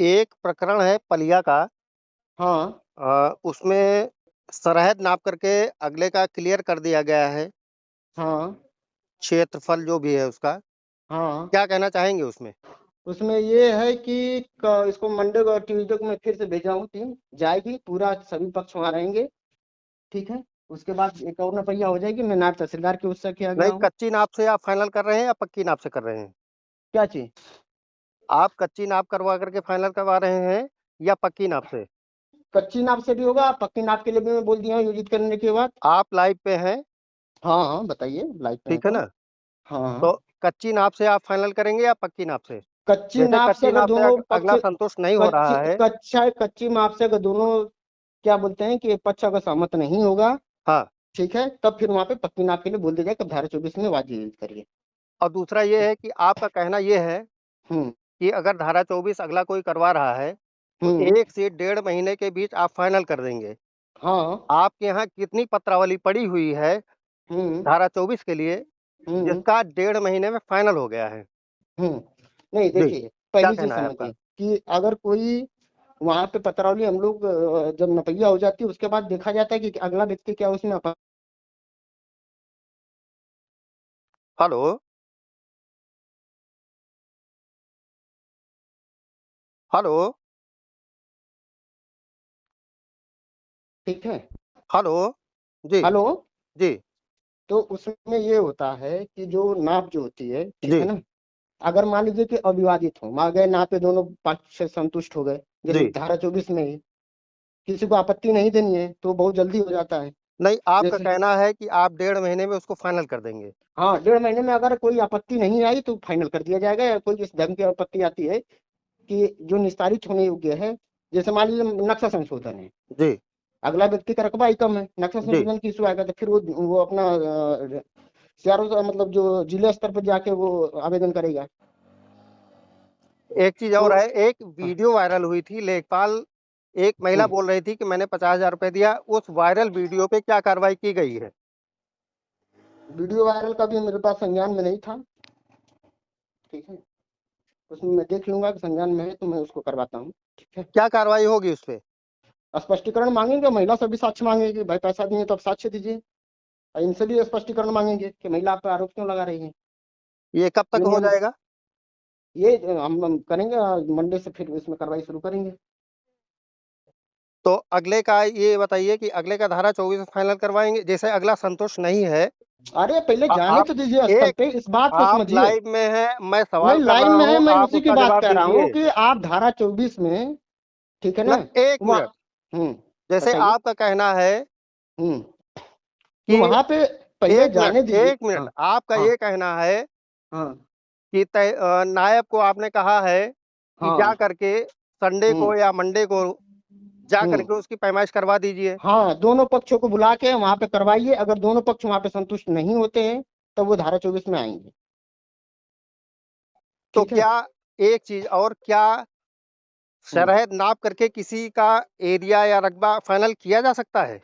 एक प्रकरण है पलिया का। हाँ उसमें सरहद नाप करके अगले का क्लियर कर दिया गया है, हाँ क्षेत्रफल जो भी है उसका। हाँ। क्या कहना चाहेंगे उसमें? उसमें ये है कि इसको मंडे को और ट्यूजडे को मैं फिर से भेजा हूँ, टीम जाएगी, पूरा सभी पक्ष वहाँ रहेंगे। ठीक है। उसके बाद एक और नपैया हो जाएगी, मैं नायब तहसीलदार के उससे किया गया नहीं, हूँ। कच्ची नाप से आप फाइनल कर रहे हैं या पक्की नाप से कर रहे हैं? क्या चीज? आप कच्ची नाप करवा करके फाइनल करवा रहे हैं या पक्की नाप से? कच्ची नाप से भी होगा, पक्की नाप के लिए भी मैं बोल दिया हूँ योजित करने के बाद। आप लाइव पे हैं? हाँ हाँ, बताइए, लाइव पे है ठीक है तो। ना? हाँ हाँ। तो कच्ची नाप से आप फाइनल करेंगे या पक्की नाप से? कच्ची जैसे नाप से कच्ची अगर नाप से दोनों पक्ष, अगला संतुष्ट नहीं हो कच्ची रहा है। कच्ची नाप से अगर दोनों, क्या बोलते हैं कि पक्ष अगर सहमत नहीं होगा, हाँ। ठीक है, तब फिर वहां पे पक्की नाप के लिए बोल दिया जाए कि धारा 24 में वाजिब यूज करिए। और दूसरा ये है कि आपका कहना ये है हम्म कि अगर धारा 24 अगला कोई करवा रहा है तो हम्म। 1 से 1.5 महीने के बीच आप फाइनल कर देंगे। हाँ। आपके यहाँ कितनी पत्रावली पड़ी हुई है हम्म धारा 24 के लिए हम्म जिसका 1.5 महीने में फाइनल हो गया है? हम्म। नहीं, जी, देखिए, क्या पहली चीज कहना है आपका? समझिए कि अगर कोई वहां पे पत्रावली हम लोग जब नपैया हो जाती है उसके बाद देखा जाता है कि अगला व्यक्ति क्या उसमें हेलो। हेलो। ठीक है। हेलो। जी। हेलो। जी। तो उसमें ये होता है कि जो नाप जो होती है, ठीक जी। है ना, अगर मान लीजिए कि अविवादित हो, मान गए नापे दोनों पक्ष से संतुष्ट हो गए, जैसे जी। धारा 24 में ही किसी को आपत्ति नहीं देनी है तो बहुत जल्दी हो जाता है। नहीं, आपका जैसे, कहना है कि आप 1.5 महीने में उसको फाइनल कर देंगे। हाँ, 1.5 महीने में अगर कोई आपत्ति नहीं आई तो फाइनल कर दिया जाएगा, या कोई इस ढंग की आपत्ति आती है कि जो निस्तारित होने योग्य है, जैसे मान लीजिए नक्शा संशोधन है, जी। अगला व्यक्ति का रकबा ही कम है, नक्शा जी। संशोधन की इशू आएगा तो फिर वो अपना सीआरओ मतलब जो जिले स्तर पर जाके वो आवेदन करेगा। एक चीज तो और है, एक हाँ, वीडियो वायरल हुई थी, लेखपाल एक महिला हम्म, बोल रही थी कि मैंने 50,000 रुपए दिया। उस वायरल वीडियो पे क्या कार्रवाई की गई है? वीडियो वायरल का भी मेरे पास संज्ञान में नहीं था। ठीक है। उसमें मैं देख लूंगा कि संज्ञान में है तो मैं उसको करवाता हूँ। ठीक है। क्या कार्रवाई होगी उस पे? स्पष्टीकरण मांगेंगे, महिला से भी साक्ष्य मांगेगी कि भाई पैसा दिए तो आप साक्ष्य दीजिए, और इनसे भी स्पष्टीकरण मांगेंगे कि महिला आप पे आरोप क्यों लगा रही है। ये कब तक ये हो नियम, जाएगा? ये हम करेंगे, मंडे से फिर इसमें कार्रवाई शुरू करेंगे। तो अगले का ये बताइए कि अगले का धारा 24 फाइनल करवाएंगे, जैसे अगला संतुष्ट नहीं है। अरे पहले जाने आप तो दीजिए स्तर एक पे, इस बात को आप समझिए। लाइव में हैं, मैं नहीं, सवाल कर लाइन रहा में है, हूं, मैं आप उसी की उसका बात जवाब कह रहा हूँ दीजिए। कि आप धारा 24 में, ठीक है ना, ना, एक वहाँ, मिनट। हम्म, जैसे बताइए, आपका कहना है हम्म, तो कि वहां पे पहले एक मिनट, जाने दीजिए। एक मिनट, हाँ आपका हाँ ये कहना है हाँ कि नायब को आपने कहा है कि जा हाँ। करके संडे हम्म को या मंडे को जा हम्म। करके उसकी पैमाइश करवा दीजिए। हाँ, दोनों पक्षों को बुला के वहां पे करवाइए, अगर दोनों पक्ष वहां पे संतुष्ट नहीं होते हैं तब वो धारा 24 में आएंगे। तो ठीक है। क्या, एक चीज और, क्या हम्म। शरहद नाप करके किसी का एरिया या रकबा फाइनल किया जा सकता है?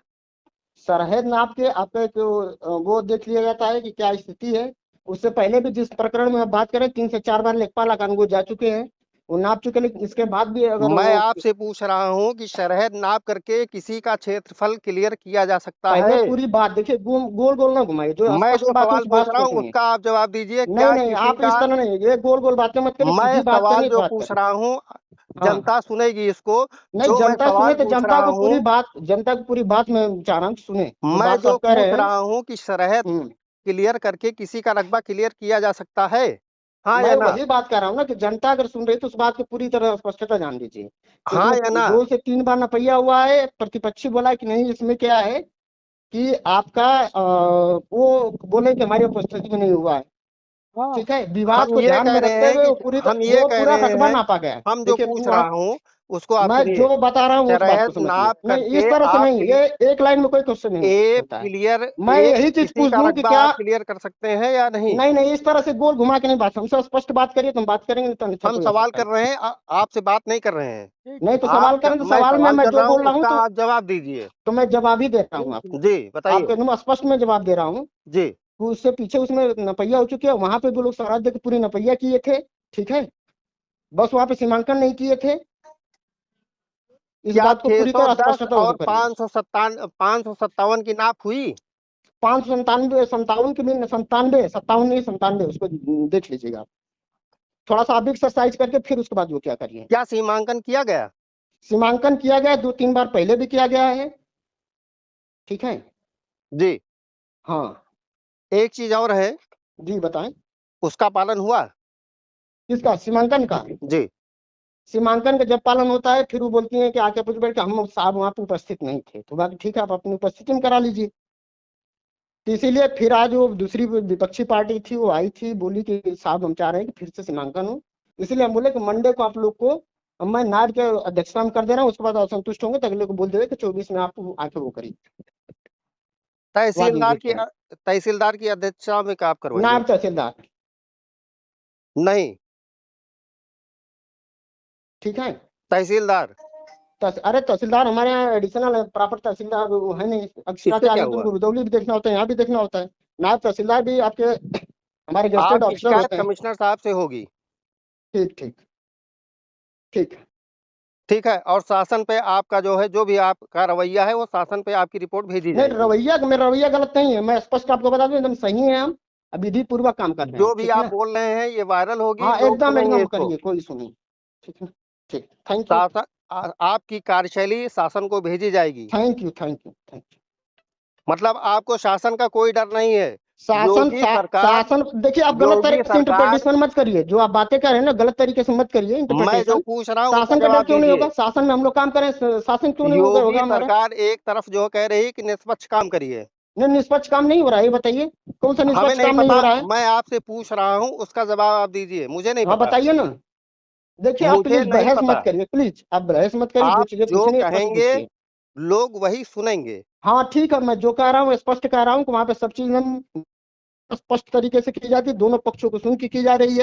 सरहद नाप के आपके जो वो देख लिया जाता है कि क्या स्थिति है। उससे पहले भी जिस प्रकरण में आप बात करें 3 से 4 बार लेखपाल कानून जा चुके हैं, वो नाप चुके, लेकिन इसके बाद भी अगर मैं वो, आपसे पूछ रहा हूं कि शरहद नाप करके किसी का क्षेत्रफल क्लियर किया जा सकता पहले है? पूरी बात देखिए, गोल गोल ना घुमाइए, जो मैं स्पष्ट जो बात है सवाल उस पूछ बात रहा को हूं सुनिए। उसका आप जवाब दीजिए, नहीं क्या नहीं, किसी आप का। इस तरह नहीं, ये गोल गोल बातें मत करिए, मैं सीधी बात सवाल करिए, जो बात पूछ करिए। रहा हूं, हाँ। जनता सुनेगी इसको। नहीं, जो मैं जनता सुने सवाल तो पूछ रहा हूं, जनता को पूरी बात में चाह रहा हूँ कि सुने जो मैं बात जो सब कह पूछ रहे हैं। रहा हूं कि शरहद हम्म। क्लियर करके किसी का रकबा क्लियर किया जा सकता है, हाँ या मैं ना? वही बात कर रहा हूँ ना कि जनता अगर सुन रही है तो उस बात को पूरी तरह स्पष्टता जान लीजिए कि हाँ उसमें या ना? 2 से 3 बार नपैया हुआ है, प्रतिपक्षी बोला कि नहीं इसमें क्या है कि आपका वो बोले कि हमारी उपस्थिति में नहीं हुआ है। हाँ। ठीक है, विवाद हम को ये ध्यान कह में रहे रखते हैं हुए कि वो हम ये कह पूरा रहे रकबा हैं, नापा गया है। हम जो देखिए, पूछ रहा हूं उसको आप मैं सुनिए। जो बता रहा हूँ उस बात को शरहद समझिए, नाप नहीं इस करके तरह से आप नहीं, ये एक लाइन में कोई क्वेश्चन नहीं एक होता है। क्लियर मैं एक यही चीज किसी पूछ का लूं कि रकबा क्या, आप क्लियर कर सकते हैं या नहीं? नहीं नहीं, इस तरह से गोल घुमा के नहीं बात, हमसे स्पष्ट बात करिए तो हम बात करेंगे, नहीं तो अन्यथा हम कोई सवाल आवश्यकता कर नहीं। रहे हैं, आपसे बात नहीं कर रहे हैं। नहीं तो सवाल करें, तो मैं सवाल में सवाल मैं कर जो रहा हूं बोल रहा हूँ उसका आप जवाब दीजिए। तो मैं जवाब ही दे रहा हूँ आपको। जी, बताइए। आपको एकदम स्पष्ट में जवाब दे रहा हूँ जी। कि उससे पीछे उसमें नपैया हो चुकी है, वहां पे भी लोग सराहद देकर पूरी नपैया किए थे। ठीक है। बस वहां पे सीमांकन नहीं किए थे। इस क्या बात को पूरी तरह 610 स्पष्टता और वो करिए। 557 की नाप हुई? 597 57 की भी 57 नहीं 97, उसको देख लीजिएगा आप। थोड़ा सा आप एक्सरसाइज करके फिर उसके बाद वो क्या करिए। क्या सीमांकन किया गया? सीमांकन किया गया, 2-3 बार पहले भी किया गया है। ठीक है। जी। हाँ। एक चीज और है, जी बताएं। उसका पालन हुआ? किसका? सीमांकन का? जी। सीमांकन का जब पालन होता है फिर वो बोलती हैं कि आके पूछ बैठ के हम साहब वहां पे उपस्थित नहीं थे, तो बाकी ठीक है आप अपनी उपस्थिति में करा लीजिए। तो इसीलिए फिर आज वो दूसरी विपक्षी पार्टी थी वो आई थी, बोली कि साहब हम चाह रहे हैं कि फिर से सीमांकन हो। इसलिए हम बोले कि मंडे को आप लोग को मैं नायब के अध्यक्षता में कर दे रहा हूँ, उसके बाद आप संतुष्ट होंगे तो अगले को बोल देवे कि 24 में आप आके वो करिए। तहसीलदार की अध्यक्षता में आप करवाइए। नायब तहसीलदार। नहीं, ठीक है। तहसीलदार। अरे तहसीलदार हमारे यहाँ एडिशनल प्रॉपर तहसीलदार वो है नहीं, एक्स्ट्रा इससे चार्ज क्या है तो हुआ? उनको रुदौली भी देखना होता है, यहाँ भी देखना होता है। नायब तहसीलदार भी आपके हमारे गेस्टेड आपकी ऑफिसर शिकायत होते हैं। कमिश्नर साहब से होगी। ठीक ठीक। ठीक है। ठीक है, और शासन पे आपका जो है, जो भी आपका रवैया है, वो शासन पे आपकी रिपोर्ट भेजी नहीं जाएगी। रवैया, मेरा रवैया गलत नहीं है, मैं स्पष्ट आपको बता दूं एकदम सही है, हम विधि पूर्वक काम कर रहे हैं। जो भी ठीक आप है। बोल रहे हैं ये वायरल होगी, हाँ लोग एकदम सुनेंगे एकदम इसको। करिए, कोई इशू नहीं। ठीक है। ठीक। Thank you. शासन आपकी कार्यशैली शासन को भेजी जाएगी। Thank you thank you thank you. मतलब आपको शासन का कोई डर नहीं है। शासन योगी सरकार, शासन देखिए, आप गलत योगी तरीके से सरकार, इंटरप्रिटेशन मत करिए, जो आप बातें कर रहे हैं ना गलत तरीके से मत करिए मैं जो इंटरप्रिटेशन। पूछ रहा हूँ उसका शासन का डर जवाब क्यों नहीं दीजिए। होगा? शासन में हम लोग काम करें, शासन क्यों नहीं होगा योगी हमारा? सरकार एक तरफ जो कह रही है कि निष्पक्ष काम करिए। नहीं निष्पक्ष काम नहीं हो रहा है, ये बताइए कौन सा हमें निष्पक्ष नहीं काम नहीं पता, हो रहा है? मैं आपसे पूछ रहा हूँ, उसका जवाब आप दीजिए, मुझे नहीं हाँ पता। बताइए ना। देखिए आप मुझे प्लीज नहीं बहस पता। मत करिए, प्लीज आप बहस मत करिए, जो आप चीजें जो पूछनी है स्पष्ट कहेंगे पूछिए। लोग वही सुनेंगे। हाँ ठीक है, मैं जो कह रहा हूँ स्पष्ट कह रहा हूँ कि वहां पे सब चीज हम स्पष्ट तरीके से की जाती है, दोनों पक्षों को सुन के की जा रही है।